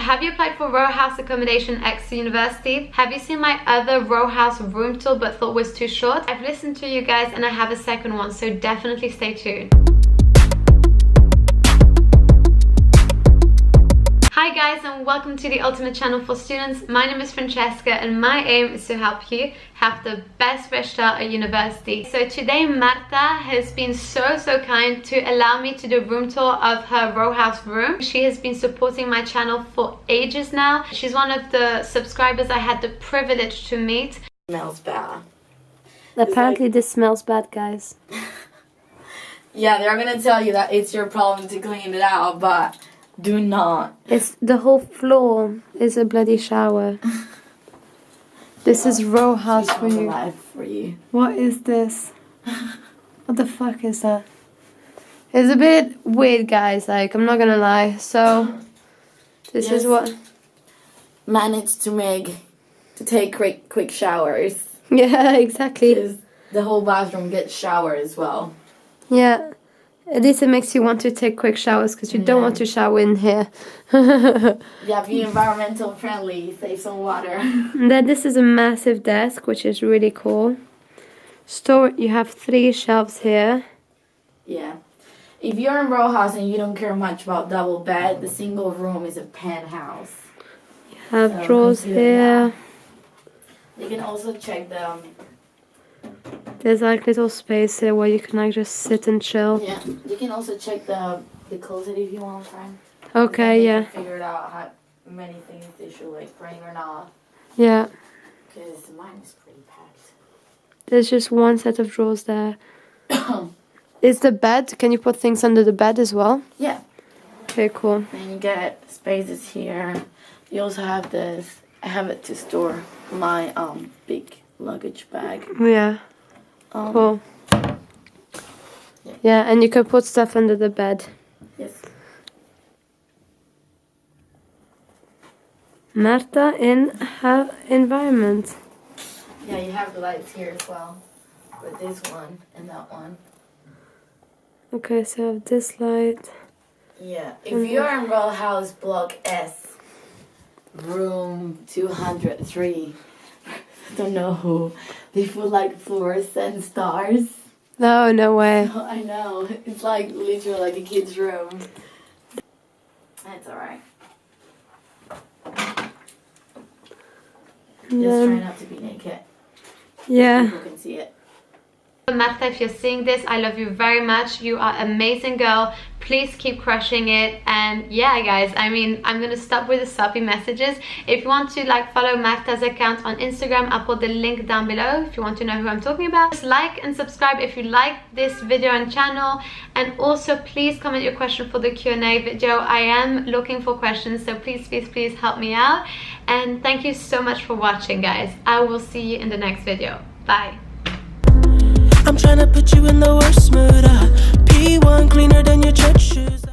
Have you applied for Rowe House Accommodation at Exeter University? Have you seen my other Rowe House Room Tour but thought was too short? I've listened to you guys and I have a second one, so definitely stay tuned. Hi guys, and welcome to the ultimate channel for students. My name is Francesca and my aim is to help you have the best fresh start at university. So today Marta has been so kind to allow me to do a room tour of her row house room. She has been supporting my channel for ages now. She's one of the subscribers I had the privilege to meet. Smells bad. Apparently this smells bad, guys. Yeah, they're gonna tell you that it's your problem to clean it out, but do not. It's the whole floor is a bloody shower. This is Rowe House for you. What is this? What the fuck is that? It's a bit weird, guys, like, I'm not gonna lie. So this is what managed to take quick showers. Yeah, exactly. Because the whole bathroom gets shower as well. Yeah. At least it makes you want to take quick showers because you don't want to shower in here. Yeah, be environmental friendly, save some water. And then this is a massive desk, which is really cool. You have 3 shelves here. Yeah. If you're in Rowe House and you don't care much about double bed, the single room is a penthouse. You have drawers here. You can also check the... There's like little space here where you can like just sit and chill. Yeah, you can also check the closet if you want, friend. Okay, yeah. Figure out how many things they should like bring or not. Yeah. Because mine is pretty packed. There's just one set of drawers there. Is the bed? Can you put things under the bed as well? Yeah. Okay, cool. And you get spaces here. You also have this. I have it to store my big luggage bag. Yeah. Cool. Yeah, and you can put stuff under the bed. Yes. Marta in her environment. Yeah, you have the lights here as well. With this one and that one. Okay, so I have this light. Yeah. If you're in Rowe House Block S, room 203. I don't know who. They put like fluorescent stars. No, no way. Oh, I know. It's like literally like a kid's room. That's alright. Just try not to be naked. Yeah. People can see it. Marta, if you're seeing this, I love you very much. You are an amazing girl. Please keep crushing it. And yeah, guys, I mean, I'm gonna stop with the soppy messages. If you want to like follow Marta's account on Instagram, I'll put the link down below if you want to know who I'm talking about. Just like and subscribe if you like this video and channel, and also please comment your question for the Q&A video. I am looking for questions, so please help me out. And thank you so much for watching, guys. I will see you in the next video. Bye. I'm tryna put you in the worst mood. P1 cleaner than your church shoes.